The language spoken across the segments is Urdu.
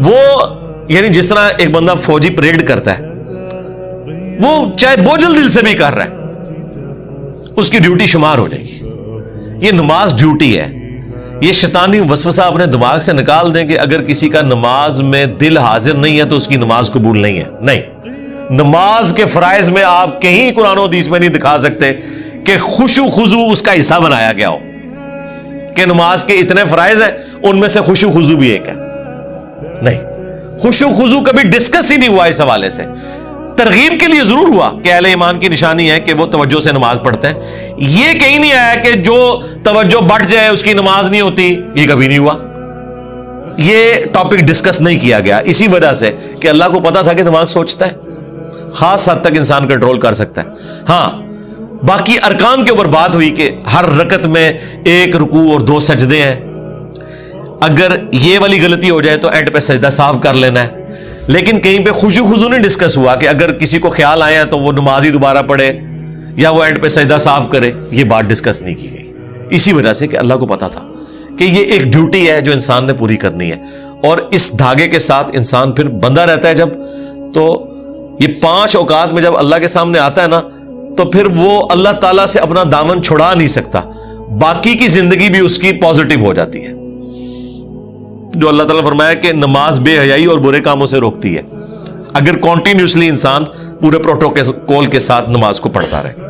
وہ یعنی جس طرح ایک بندہ فوجی پریڈ کرتا ہے، وہ چاہے بوجھل دل سے بھی کر رہا ہے، اس کی ڈیوٹی شمار ہو جائے گی۔ یہ نماز ڈیوٹی ہے۔ یہ شیطانی وسوسہ اپنے دماغ سے نکال دیں کہ اگر کسی کا نماز میں دل حاضر نہیں ہے تو اس کی نماز قبول نہیں ہے۔ نہیں، نماز کے فرائض میں آپ کہیں قرآن و حدیث میں نہیں دکھا سکتے کہ خشوع خضوع اس کا حصہ بنایا گیا ہو، کہ نماز کے اتنے فرائض ہیں ان میں سے خشوع خضوع بھی ایک ہے۔ نہیں، خشوع خضوع کبھی ڈسکس ہی نہیں ہوا اس حوالے سے۔ ترغیب کے لیے ضرور ہوا کہ اہل ایمان کی نشانی ہے کہ وہ توجہ سے نماز پڑھتے ہیں۔ یہ کہیں نہیں آیا کہ جو توجہ بڑھ جائے اس کی نماز نہیں ہوتی، یہ کبھی نہیں ہوا۔ یہ ٹاپک ڈسکس نہیں کیا گیا اسی وجہ سے کہ اللہ کو پتا تھا کہ دماغ سوچتا ہے، خاص حد تک انسان کنٹرول کر سکتا ہے۔ ہاں، باقی ارکان کے اوپر بات ہوئی کہ ہر رکعت میں 1 رکوع اور 2 سجدے ہیں۔ اگر یہ والی غلطی ہو جائے تو اینڈ پہ سجدہ صاف کر لینا ہے، لیکن کہیں پہ خشوع خضوع نہیں ڈسکس ہوا کہ اگر کسی کو خیال آیا تو وہ نماز ہی دوبارہ پڑھے یا وہ اینڈ پہ سجدہ صاف کرے۔ یہ بات ڈسکس نہیں کی گئی اسی وجہ سے کہ اللہ کو پتا تھا کہ یہ ایک ڈیوٹی ہے جو انسان نے پوری کرنی ہے، اور اس دھاگے کے ساتھ انسان پھر بندہ رہتا ہے جب، تو یہ 5 اوقات میں جب اللہ کے سامنے آتا ہے نا تو پھر وہ اللہ تعالیٰ سے اپنا دامن چھڑا نہیں سکتا، باقی کی زندگی بھی اس کی پازیٹیو ہو جاتی ہے۔ جو اللہ تعالیٰ نے فرمایا کہ نماز بے حیائی اور برے کاموں سے روکتی ہے، اگر کنٹینیوسلی انسان پورے پروٹوکول کے ساتھ نماز کو پڑھتا رہے۔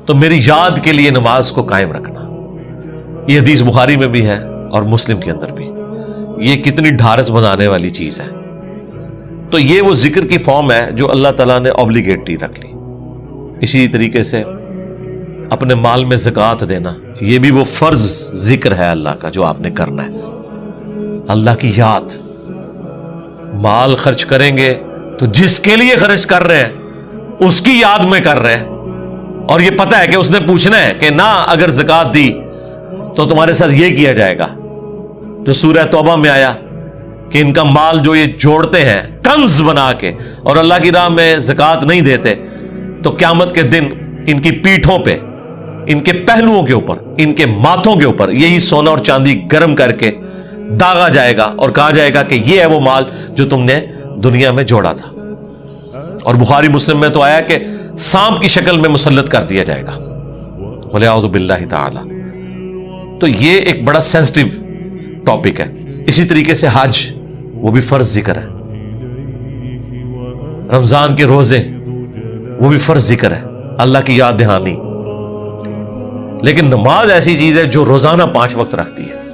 تو میری یاد کے لیے نماز کو قائم رکھنا، یہ حدیث بخاری میں بھی ہے اور مسلم کے اندر بھی۔ یہ کتنی ڈھارس بنانے والی چیز ہے۔ تو یہ وہ ذکر کی فارم ہے جو اللہ تعالیٰ نے اوبلیگیٹری رکھ لی۔ اسی طریقے سے اپنے مال میں زکوٰۃ دینا، یہ بھی وہ فرض ذکر ہے اللہ کا جو آپ نے کرنا ہے۔ اللہ کی یاد، مال خرچ کریں گے تو جس کے لیے خرچ کر رہے ہیں اس کی یاد میں کر رہے ہیں، اور یہ پتہ ہے کہ اس نے پوچھنا ہے کہ نہ اگر زکوٰۃ دی تو تمہارے ساتھ یہ کیا جائے گا، جو سورہ توبہ میں آیا کہ ان کا مال جو یہ جوڑتے ہیں کنز بنا کے اور اللہ کی راہ میں زکوٰۃ نہیں دیتے تو قیامت کے دن ان کی پیٹھوں پہ، ان کے پہلوؤں کے اوپر، ان کے ماتھوں کے اوپر یہی سونا اور چاندی گرم کر کے داغا جائے گا اور کہا جائے گا کہ یہ ہے وہ مال جو تم نے دنیا میں جوڑا تھا۔ اور بخاری مسلم میں تو آیا کہ سانپ کی شکل میں مسلط کر دیا جائے گا، وَلِعَوْذُ بِاللَّهِ تَعَالَى۔ تو یہ ایک بڑا سینسٹیو ٹاپک ہے۔ اسی طریقے سے حج، وہ بھی فرض ذکر ہے۔ رمضان کے روزے، وہ بھی فرض ذکر ہے، اللہ کی یاد دہانی۔ لیکن نماز ایسی چیز ہے جو روزانہ 5 وقت رکھتی ہے،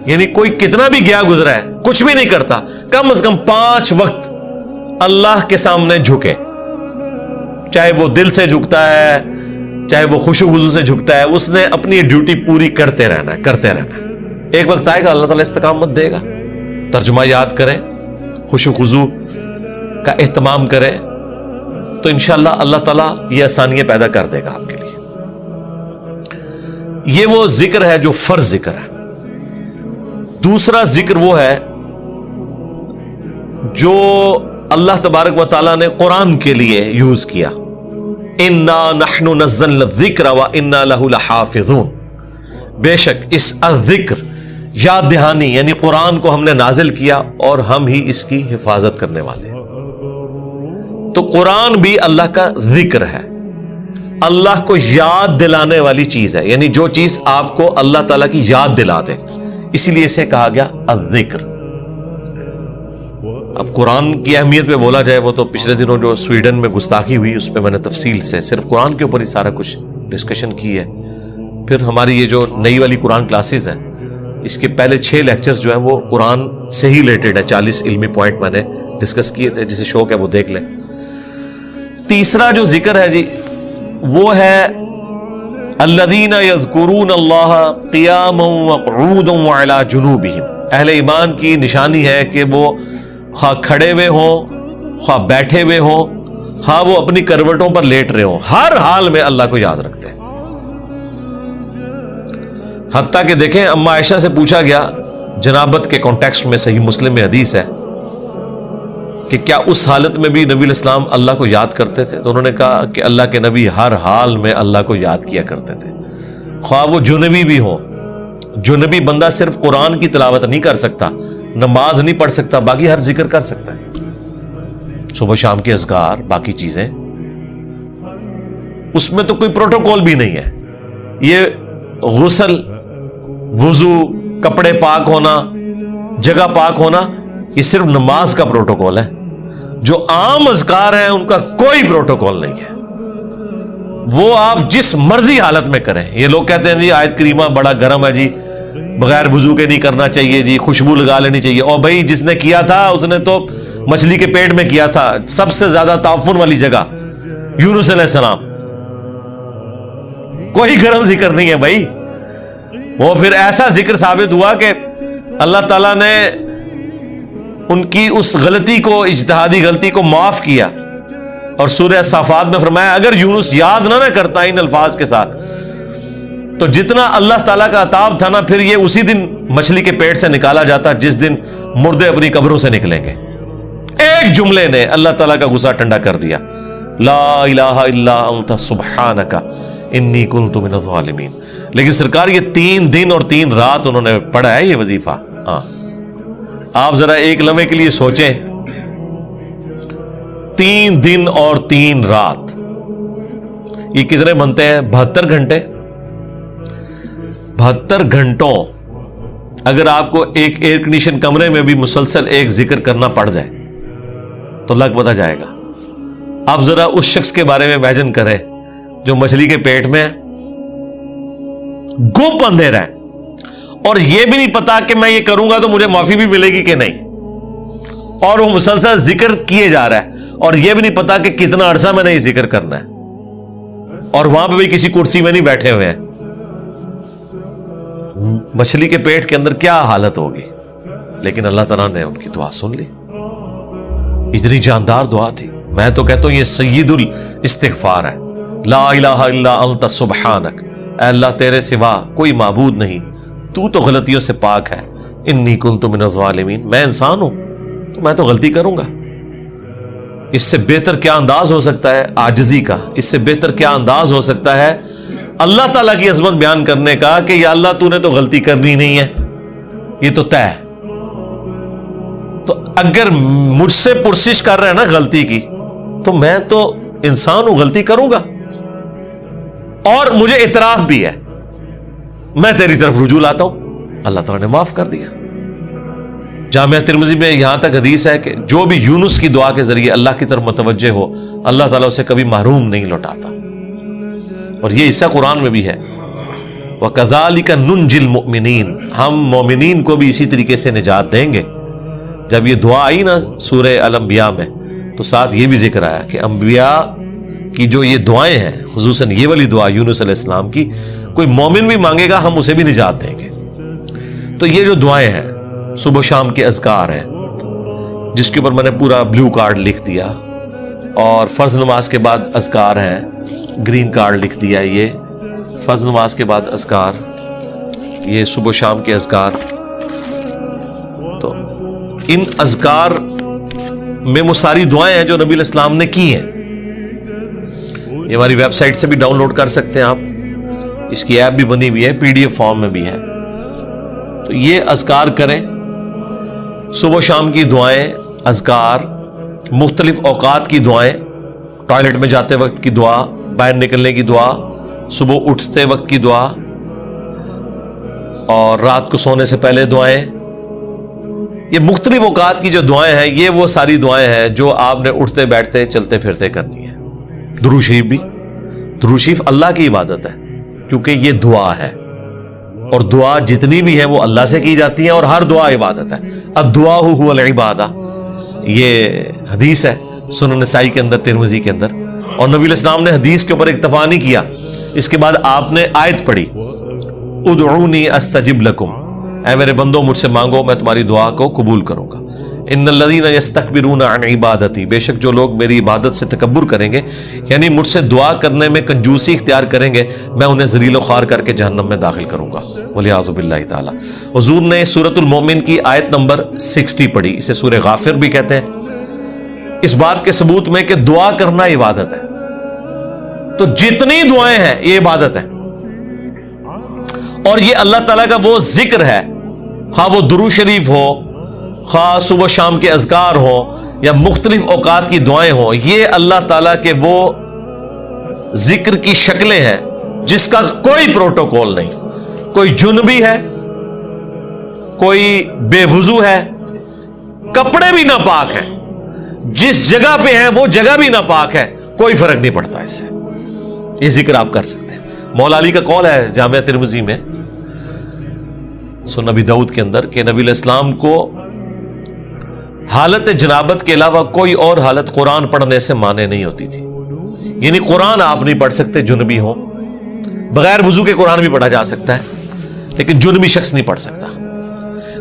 یعنی کوئی کتنا بھی گیا گزرا ہے، کچھ بھی نہیں کرتا، کم از کم 5 وقت اللہ کے سامنے جھکے، چاہے وہ دل سے جھکتا ہے چاہے وہ خشوع خضوع سے جھکتا ہے، اس نے اپنی ڈیوٹی پوری کرتے رہنا ہے، کرتے رہنا ہے۔ ایک وقت آئے گا اللہ تعالیٰ استقامت دے گا۔ ترجمہ یاد کریں، خشوع خضوع کا اہتمام کریں تو انشاءاللہ اللہ تعالیٰ یہ آسانیاں پیدا کر دے گا آپ کے لیے۔ یہ وہ ذکر ہے جو فرض ذکر ہے۔ دوسرا ذکر وہ ہے جو اللہ تبارک و تعالیٰ نے قرآن کے لیے یوز کیا، اِنَّا نَحْنُ نَزَّلْنَا الذِّكْرَ وَإِنَّا لَهُ لَحَافِظُونَ، بے شک اس الذکر، یاد دہانی یعنی قرآن کو ہم نے نازل کیا اور ہم ہی اس کی حفاظت کرنے والے ہیں۔ تو قرآن بھی اللہ کا ذکر ہے، اللہ کو یاد دلانے والی چیز ہے، یعنی جو چیز آپ کو اللہ تعالیٰ کی یاد دلا دے، اسی لیے اسے کہا گیا الذکر۔ اب قرآن کی اہمیت پہ بولا جائے، وہ تو پچھلے دنوں جو سویڈن میں گستاخی ہوئی اس پہ میں نے تفصیل سے صرف قرآن کے اوپر ہی سارا کچھ ڈسکشن کی ہے۔ پھر ہماری یہ جو نئی والی قرآن کلاسز ہیں، اس کے پہلے 6 لیکچرز جو ہیں وہ قرآن سے ہی ریلیٹڈ ہے، 40 علمی پوائنٹ میں نے ڈسکس کیے تھے، جسے شوق ہے وہ دیکھ لیں۔ تیسرا جو ذکر ہے جی وہ ہے الذین یذکرون اللہ قیاما وقعودا وعلی جنوبہم۔ اہل ایمان کی نشانی ہے کہ وہ خواہ کھڑے ہوئے ہوں، خواہ بیٹھے ہوئے ہوں، خواہ وہ اپنی کروٹوں پر لیٹ رہے ہوں، ہر حال میں اللہ کو یاد رکھتے ہیں۔ حتیٰ کہ دیکھیں اما عائشہ سے پوچھا گیا جنابت کے کانٹیکسٹ میں، صحیح مسلم میں حدیث ہے کہ کیا اس حالت میں بھی نبی علیہ السلام اللہ کو یاد کرتے تھے؟ تو انہوں نے کہا کہ اللہ کے نبی ہر حال میں اللہ کو یاد کیا کرتے تھے، خواہ وہ جنبی بھی ہوں۔ جنبی بندہ صرف قرآن کی تلاوت نہیں کر سکتا، نماز نہیں پڑھ سکتا، باقی ہر ذکر کر سکتا ہے، صبح شام کے اذکار، باقی چیزیں، اس میں تو کوئی پروٹوکول بھی نہیں ہے. یہ غسل، وضو، کپڑے پاک ہونا، جگہ پاک ہونا، یہ صرف نماز کا پروٹوکول ہے. جو عام اذکار ہیں ان کا کوئی پروٹوکول نہیں ہے، وہ آپ جس مرضی حالت میں کریں. یہ لوگ کہتے ہیں جی آیت کریمہ بڑا گرم ہے جی، بغیر وضو کے نہیں کرنا چاہیے جی، خوشبو لگا لینی چاہیے. اور بھائی جس نے کیا تھا اس نے تو مچھلی کے پیٹ میں کیا تھا، سب سے زیادہ تعفن والی جگہ یونس علیہ السلام. کوئی گرم ذکر نہیں ہے بھائی. وہ پھر ایسا ذکر ثابت ہوا کہ اللہ تعالیٰ نے ان کی اس غلطی کو، اجتہادی غلطی کو معاف کیا. اور سورہ صافات میں فرمایا اگر یونس یاد نہ کرتا ان الفاظ کے ساتھ تو جتنا اللہ تعالیٰ کا عطاب تھا نا، پھر یہ اسی دن مچھلی کے پیٹ سے نکالا جاتا جس دن مردے اپنی قبروں سے نکلیں گے. ایک جملے نے اللہ تعالیٰ کا غصہ ٹھنڈا کر دیا، لا الہ الا انت سبحانک انی کنت من الظالمین. لیکن سرکار یہ 3 دن اور 3 رات انہوں نے پڑھا ہے یہ وظیفہ. ہاں آپ ذرا ایک لمحے کے لیے سوچیں، 3 دن اور 3 رات، یہ کتنے بنتے ہیں؟ 72 گھنٹے. 72 گھنٹوں اگر آپ کو ایک ایئر کنڈیشن کمرے میں بھی مسلسل ایک ذکر کرنا پڑ جائے تو لگ پتہ جائے گا. آپ ذرا اس شخص کے بارے میں امیجن کریں جو مچھلی کے پیٹ میں گپ اندھیرا ہے اور یہ بھی نہیں پتا کہ میں یہ کروں گا تو مجھے معافی بھی ملے گی کہ نہیں، اور وہ مسلسل ذکر کیے جا رہا ہے اور یہ بھی نہیں پتا کہ کتنا عرصہ میں نے یہ ذکر کرنا ہے، اور وہاں پہ بھی کسی کرسی میں نہیں بیٹھے ہوئے ہیں. مچھلی کے پیٹ کے اندر کیا حالت ہوگی. لیکن اللہ تعالیٰ نے ان کی دعا سن لی. اتنی جاندار دعا تھی. میں تو کہتا ہوں یہ سید الاستغفار ہے. لا الہ الا انت سبحانک، اے اللہ تیرے سوا کوئی معبود نہیں، تو تو غلطیوں سے پاک ہے. انی کنت من الظالمین، میں انسان ہوں تو میں تو غلطی کروں گا. اس سے بہتر کیا انداز ہو سکتا ہے عاجزی کا، اس سے بہتر کیا انداز ہو سکتا ہے اللہ تعالیٰ کی عظمت بیان کرنے کا کہ یا اللہ تو نے تو غلطی کرنی نہیں ہے، یہ تو طے ہے. تو اگر مجھ سے پرسش کر رہے ہیں نا غلطی کی، تو میں تو انسان ہوں، غلطی کروں گا، اور مجھے اعتراف بھی ہے، میں تیری طرف رجوع لاتا ہوں. اللہ تعالیٰ نے معاف کر دیا. جامعہ ترمذی میں یہاں تک حدیث ہے کہ جو بھی یونس کی دعا کے ذریعے اللہ کی طرف متوجہ ہو، اللہ تعالیٰ اسے کبھی محروم نہیں لوٹاتا. اور یہ حصہ قرآن میں بھی ہے، وَكَذَلِكَ نُنْجِي الْمُؤْمِنِينَ، ہم مومنین کو بھی اسی طریقے سے نجات دیں گے. جب یہ دعا آئی نا سورہ الانبیاء میں تو ساتھ یہ بھی ذکر آیا کہ انبیاء کی جو یہ دعائیں ہیں، خصوصاً یہ والی دعا یونس علیہ السلام کی، کوئی مومن بھی مانگے گا ہم اسے بھی نجات دیں گے. تو یہ جو دعائیں ہیں صبح شام کے اذکار ہیں، جس کے اوپر میں نے پورا بلو کارڈ لکھ دیا، اور فرض نماز کے بعد اذکار ہیں، گرین کارڈ لکھ دیا. یہ فرض نماز کے بعد اذکار، یہ صبح شام کے اذکار. تو ان اذکار میں وہ ساری دعائیں ہیں جو نبی علیہ السلام نے کی ہیں. یہ ہماری ویب سائٹ سے بھی ڈاؤن لوڈ کر سکتے ہیں آپ، اس کی ایپ بھی بنی ہوئی ہے، PDF فارم میں بھی ہے. تو یہ اذکار کریں، صبح شام کی دعائیں، اذکار، مختلف اوقات کی دعائیں، ٹوائلٹ میں جاتے وقت کی دعا، باہر نکلنے کی دعا، صبح اٹھتے وقت کی دعا، اور رات کو سونے سے پہلے دعائیں. یہ مختلف اوقات کی جو دعائیں ہیں، یہ وہ ساری دعائیں ہیں جو آپ نے اٹھتے بیٹھتے چلتے پھرتے کرنی ہے. درود شریف بھی، درود شریف اللہ کی عبادت ہے کیونکہ یہ دعا ہے، اور دعا جتنی بھی ہے وہ اللہ سے کی جاتی ہے، اور ہر دعا عبادت ہے. الدعاء هو العبادہ، یہ حدیث ہے سنن نسائی کے اندر، ترمذی کے اندر. اور نبی علیہ السلام نے حدیث کے اوپر اکتفا نہیں کیا، اس کے بعد آپ نے آیت پڑھی، ادعونی استجب لکم، اے میرے بندو مجھ سے مانگو میں تمہاری دعا کو قبول کروں گا. ان الذین یستکبرون عن عبادتی، بے شک جو لوگ میری عبادت سے تکبر کریں گے، یعنی مجھ سے دعا کرنے میں کنجوسی اختیار کریں گے، میں انہیں ذلیل و خوار کر کے جہنم میں داخل کروں گا، والعیاذ باللہ تعالی. حضور نے سورۃ المومن کی آیت نمبر 60 پڑھی، اسے سورہ غافر بھی کہتے ہیں، اس بات کے ثبوت میں کہ دعا کرنا عبادت ہے. تو جتنی دعائیں ہیں یہ عبادت ہے، اور یہ اللہ تعالیٰ کا وہ ذکر ہے، ہاں وہ درود شریف ہو، خواہ صبح شام کے اذکار ہوں یا مختلف اوقات کی دعائیں ہوں، یہ اللہ تعالیٰ کے وہ ذکر کی شکلیں ہیں جس کا کوئی پروٹوکول نہیں. کوئی جنبی ہے، کوئی بے وضو ہے، کپڑے بھی ناپاک ہیں، جس جگہ پہ ہیں وہ جگہ بھی ناپاک ہے، کوئی فرق نہیں پڑتا اس سے. یہ ذکر آپ کر سکتے ہیں. مولا علی کا قول ہے جامعہ ترمذی میں سنن نبی داؤد کے اندر کہ نبی علیہ السلام کو حالت جنابت کے علاوہ کوئی اور حالت قرآن پڑھنے سے مانے نہیں ہوتی تھی. یعنی قرآن آپ نہیں پڑھ سکتے جنبی ہو، بغیر وضو کے قرآن بھی پڑھا جا سکتا ہے لیکن جنبی شخص نہیں پڑھ سکتا.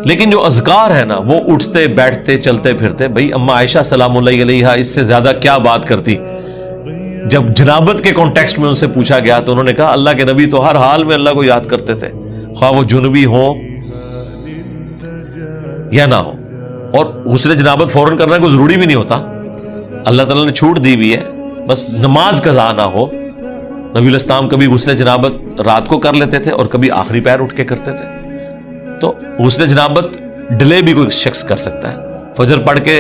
لیکن جو اذکار ہے نا وہ اٹھتے بیٹھتے چلتے پھرتے، بھئی اما عائشہ سلام اللہ علیہا اس سے زیادہ کیا بات کرتی. جب جنابت کے کانٹیکسٹ میں ان سے پوچھا گیا تو انہوں نے کہا اللہ کے نبی تو ہر حال میں اللہ کو یاد کرتے تھے، خواہ وہ جنبی ہو یا نہ ہو. اور غسل جنابت فوراً کرنا کوئی ضروری بھی نہیں ہوتا، اللہ تعالیٰ نے چھوٹ دی ہوئی ہے، بس نماز قضا نہ ہو. نبی علیہ السلام کبھی غسل جنابت رات کو کر لیتے تھے اور کبھی آخری پیر اٹھ کے کرتے تھے. تو غسل جنابت ڈیلے بھی کوئی شخص کر سکتا ہے. فجر پڑھ کے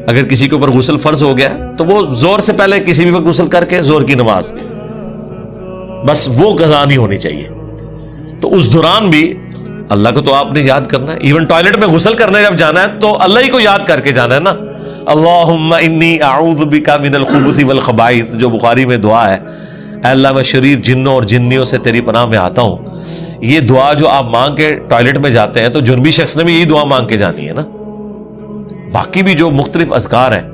اگر کسی کے اوپر غسل فرض ہو گیا تو وہ زور سے پہلے کسی بھی وقت غسل کر کے زور کی نماز، بس وہ قضا نہیں ہونی چاہیے. تو اس دوران بھی اللہ کو تو آپ نے یاد کرنا ہے. ایون ٹوائلٹ میں غسل کرنے جب جانا ہے تو اللہ ہی کو یاد کر کے جانا ہے نا. اللہم انی اعوذ بک من الخبث والخبائث، جو بخاری میں دعا ہے، اے اللہ میں شریر جنوں اور جنیوں سے تیری پناہ میں آتا ہوں. یہ دعا جو آپ مانگ کے ٹوائلٹ میں جاتے ہیں تو جنبی شخص نے بھی یہی دعا مانگ کے جانی ہے نا. باقی بھی جو مختلف اذکار ہیں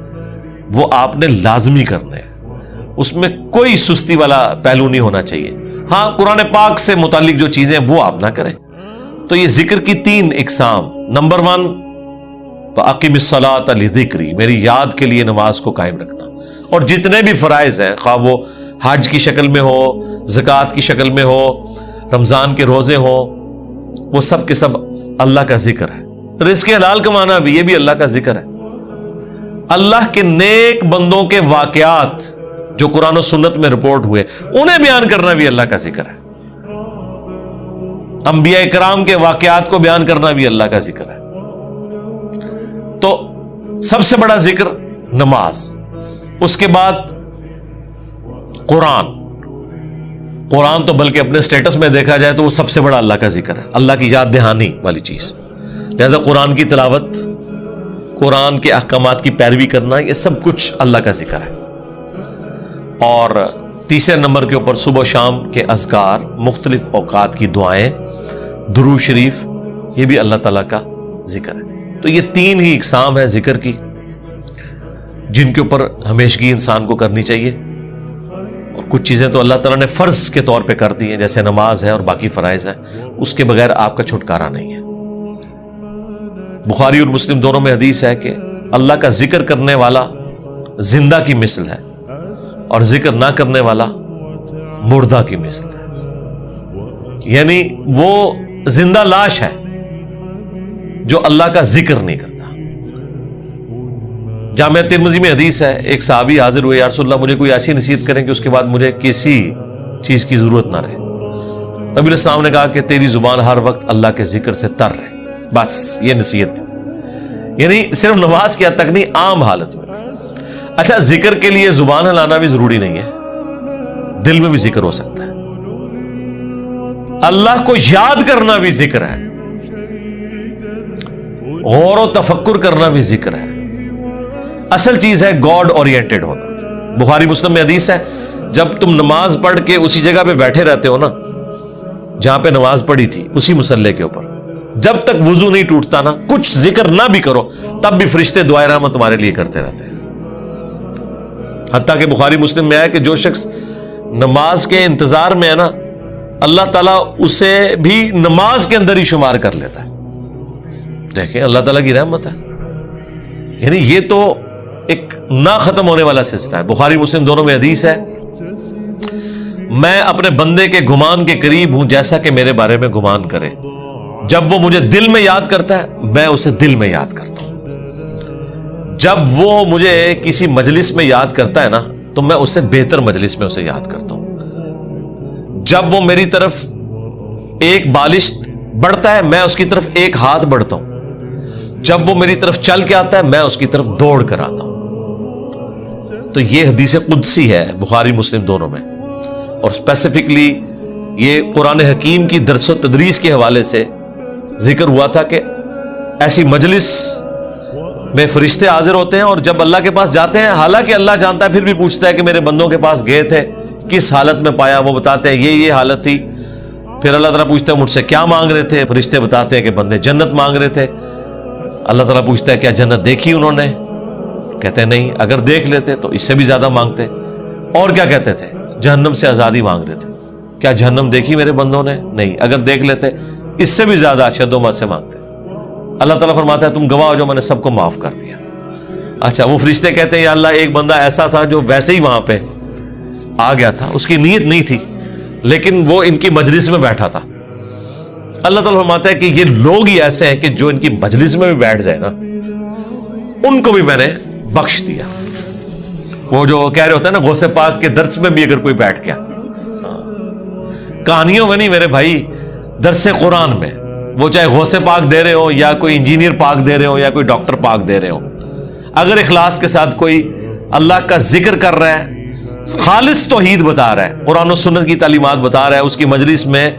وہ آپ نے لازمی کرنے ہیں، اس میں کوئی سستی والا پہلو نہیں ہونا چاہیے. ہاں قرآن پاک سے متعلق جو چیزیں وہ آپ نہ کریں. تو یہ ذکر کی 3 اقسام. نمبر 1 فَأَقِمِ الصَّلَاةَ لِذِكْرِي، میری یاد کے لیے نماز کو قائم رکھنا. اور جتنے بھی فرائض ہیں، خواہ وہ حج کی شکل میں ہو، زکوٰۃ کی شکل میں ہو، رمضان کے روزے ہوں، وہ سب کے سب اللہ کا ذکر ہے. رزق حلال کمانا بھی، یہ بھی اللہ کا ذکر ہے. اللہ کے نیک بندوں کے واقعات جو قرآن و سنت میں رپورٹ ہوئے انہیں بیان کرنا بھی اللہ کا ذکر ہے. انبیاء کرام کے واقعات کو بیان کرنا بھی اللہ کا ذکر ہے. تو سب سے بڑا ذکر نماز، اس کے بعد قرآن تو بلکہ اپنے سٹیٹس میں دیکھا جائے تو وہ سب سے بڑا اللہ کا ذکر ہے، اللہ کی یاد دہانی والی چیز. لہذا قرآن کی تلاوت، قرآن کے احکامات کی پیروی کرنا، یہ سب کچھ اللہ کا ذکر ہے. اور تیسرے نمبر کے اوپر صبح شام کے اذکار، مختلف اوقات کی دعائیں، درود شریف، یہ بھی اللہ تعالیٰ کا ذکر ہے. تو یہ 3 ہی اقسام ہے ذکر کی جن کے اوپر ہمیشگی انسان کو کرنی چاہیے. اور کچھ چیزیں تو اللہ تعالیٰ نے فرض کے طور پہ کر دی ہیں، جیسے نماز ہے اور باقی فرائض ہیں، اس کے بغیر آپ کا چھٹکارا نہیں ہے. بخاری اور مسلم دونوں میں حدیث ہے کہ اللہ کا ذکر کرنے والا زندہ کی مثل ہے اور ذکر نہ کرنے والا مردہ کی مثل ہے. یعنی وہ زندہ لاش ہے جو اللہ کا ذکر نہیں کرتا. جامعہ ترمذی میں حدیث ہے، ایک صحابی حاضر ہوئے، یا رسول اللہ مجھے کوئی ایسی نصیحت کریں کہ اس کے بعد مجھے کسی چیز کی ضرورت نہ رہے. نبی علیہ السلام نے کہا کہ تیری زبان ہر وقت اللہ کے ذکر سے تر رہے، بس یہ نصیحت. یعنی صرف نماز کی حد تک نہیں، عام حالت میں. اچھا، ذکر کے لیے زبان ہلانا بھی ضروری نہیں ہے، دل میں بھی ذکر ہو سکتا ہے. اللہ کو یاد کرنا بھی ذکر ہے، غور و تفکر کرنا بھی ذکر ہے. اصل چیز ہے گاڈ اورینٹڈ ہونا. بخاری مسلم میں حدیث ہے، جب تم نماز پڑھ کے اسی جگہ پہ بیٹھے رہتے ہو نا جہاں پہ نماز پڑھی تھی، اسی مصلی کے اوپر، جب تک وضو نہیں ٹوٹتا نا، کچھ ذکر نہ بھی کرو، تب بھی فرشتے دعائے رحمت تمہارے لیے کرتے رہتے ہیں. حتیٰ کہ بخاری مسلم میں آیا کہ جو شخص نماز کے انتظار میں ہے نا، اللہ تعالیٰ اسے بھی نماز کے اندر ہی شمار کر لیتا ہے. دیکھیں اللہ تعالیٰ کی رحمت ہے. یعنی یہ تو ایک نہ ختم ہونے والا سلسلہ ہے. بخاری مسلم دونوں میں حدیث ہے، میں اپنے بندے کے گمان کے قریب ہوں جیسا کہ میرے بارے میں گمان کرے. جب وہ مجھے دل میں یاد کرتا ہے میں اسے دل میں یاد کرتا ہوں. جب وہ مجھے کسی مجلس میں یاد کرتا ہے نا تو میں اس سے بہتر مجلس میں اسے یاد کرتا ہوں. جب وہ میری طرف ایک بالش بڑھتا ہے میں اس کی طرف ایک ہاتھ بڑھتا ہوں. جب وہ میری طرف چل کے آتا ہے میں اس کی طرف دوڑ کر آتا ہوں. تو یہ حدیث قدسی ہے بخاری مسلم دونوں میں, اور اسپیسیفکلی یہ قرآن حکیم کی درس و تدریس کے حوالے سے ذکر ہوا تھا کہ ایسی مجلس میں فرشتے حاضر ہوتے ہیں اور جب اللہ کے پاس جاتے ہیں, حالانکہ اللہ جانتا ہے, پھر بھی پوچھتا ہے کہ میرے بندوں کے پاس گئے تھے کس حالت میں پایا. وہ بتاتے ہیں یہ حالت تھی. پھر اللہ تعالیٰ پوچھتا ہے مجھ سے کیا مانگ رہے تھے, فرشتے بتاتے ہیں کہ بندے جنت مانگ رہے تھے. اللہ تعالیٰ پوچھتا ہے کیا جنت دیکھی انہوں نے, کہتے ہیں نہیں, اگر دیکھ لیتے تو اس سے بھی زیادہ مانگتے. اور کیا کہتے تھے, جہنم سے آزادی مانگ رہے تھے. کیا جہنم دیکھی میرے بندوں نے, نہیں, اگر دیکھ لیتے اس سے بھی زیادہ شد و مت سے مانگتے. اللہ تعالیٰ فرماتا ہے تم گواہ ہو جو میں نے سب کو معاف کر دیا. اچھا, وہ فرشتے کہتے ہیں یا اللہ ایک بندہ ایسا تھا جو ویسے ہی وہاں پہ آ گیا تھا, اس کی نیت نہیں تھی لیکن وہ ان کی مجلس میں بیٹھا تھا. اللہ تعالیٰ فرماتا ہے کہ یہ لوگ ہی ایسے ہیں کہ جو ان کی مجلس میں بھی بیٹھ جائے نا ان کو بھی میں نے بخش دیا. وہ جو کہہ رہے ہوتے ہیں نا غوث پاک کے درس میں بھی اگر کوئی بیٹھ گیا, کہانیوں میں نہیں میرے بھائی, درس قرآن میں, وہ چاہے غوث پاک دے رہے ہو یا کوئی انجینئر پاک دے رہے ہو یا کوئی ڈاکٹر پاک دے رہے ہو, اگر اخلاص کے ساتھ کوئی اللہ کا ذکر کر رہا ہے, خالص توحید بتا رہا ہے, قرآن و سنت کی تعلیمات بتا رہا ہے, اس کی مجلس میں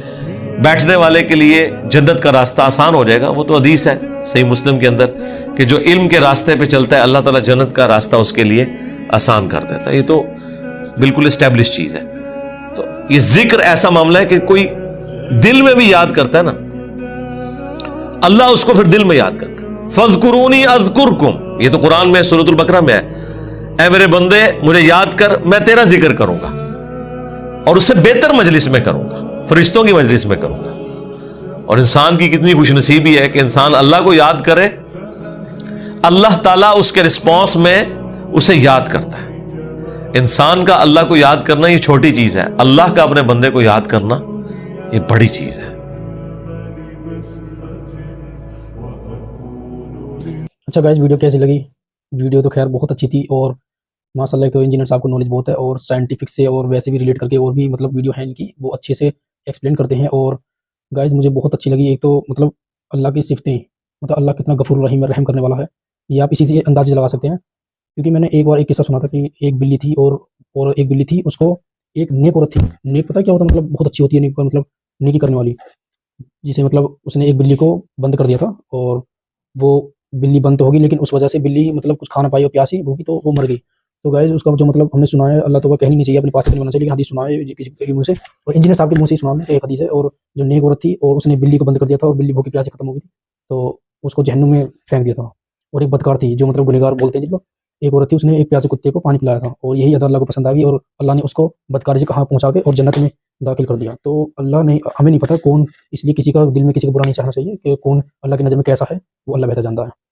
بیٹھنے والے کے لیے جنت کا راستہ آسان ہو جائے گا. وہ تو حدیث ہے صحیح مسلم کے اندر کہ جو علم کے راستے پہ چلتا ہے اللہ تعالیٰ جنت کا راستہ اس کے لیے آسان کر دیتا ہے. یہ تو بالکل اسٹیبلش چیز ہے. تو یہ ذکر ایسا معاملہ ہے کہ کوئی دل میں بھی یاد کرتا ہے نا, اللہ اس کو پھر دل میں یاد کرتا ہے. فَاذْكُرُونِي أَذْكُرْكُمْ, یہ تو قرآن میں سورۃ البقرہ میں ہے, اے میرے بندے مجھے یاد کر میں تیرا ذکر کروں گا, اور اس سے بہتر مجلس میں کروں گا, فرشتوں کی مجلس میں کروں گا. اور انسان کی کتنی خوش نصیبی ہے کہ انسان اللہ کو یاد کرے, اللہ تعالیٰ اس کے رسپانس میں اسے یاد کرتا ہے. انسان کا اللہ کو یاد کرنا یہ چھوٹی چیز ہے, اللہ کا اپنے بندے کو یاد کرنا یہ بڑی چیز ہے. اچھا گائز, ویڈیو کیسی لگی؟ ویڈیو تو خیر بہت اچھی تھی, اور ماشاء اللہ تو انجینئر صاحب کو نالج بہت ہے, اور سائنٹیفک سے اور ویسے بھی ریلیٹ کر کے اور بھی مطلب ویڈیو ہیں ان کی, وہ اچھے سے ایکسپلین کرتے ہیں. اور گائز مجھے بہت اچھی لگی. ایک تو مطلب اللہ کی صفتیں, مطلب اللہ کتنا غفور رحیم ہے, رحم کرنے والا ہے, یہ آپ اسی سے اندازے لگا سکتے ہیں. کیونکہ میں نے ایک بار ایک قصہ سنا تھا کہ ایک بلی تھی اور ایک بلی تھی, اس کو ایک نیک عورت تھی. نیک پتہ کیا ہوتا ہے, مطلب بہت اچھی ہوتی ہے, نیک مطلب نیکی کرنے والی, جسے مطلب اس نے ایک بلی کو بند کر دیا تھا, اور وہ بلی بند تو ہوگی لیکن اس وجہ سے بلی مطلب کچھ کھانا پائی اور پیاسی ہوگی تو وہ مر گئی. تو گائز اس کا جو مطلب ہم نے سنا ہے, اللہ تو وہ کہنی نہیں چاہیے, اپنے پاس سے نہیں بننا چاہیے, لیکن حدیث سنا ہے کسی کے منہ سے, اور انجینئر صاحب کے منہ سے سنا ہے ایک حدیث ہے. اور جو نیک عورت تھی اور اس نے بلی کو بند کر دیا تھا, اور بلی بھوکی پیاسی ختم ہو گئی تھی, تو اس کو جہنم میں پھینک دیا تھا. اور ایک بدکار تھی جو مطلب گنہگار بولتے ہیں جن کو, ایک عورت تھی, اس نے ایک پیاسے کتے کو پانی پلایا تھا, اور یہی ادا اللہ کو پسند آ گئی, اور اللہ نے اس کو بدکاری سے کہاں پہنچا کے اور جنت میں داخل کر دیا. تو اللہ نے, ہمیں نہیں پتہ کون, اس لیے کسی کا دل میں کسی کو برا نہیں چاہنا چاہیے کہ کون اللہ کی نظر میں کیسا ہے, وہ اللہ بہتر جانتا ہے.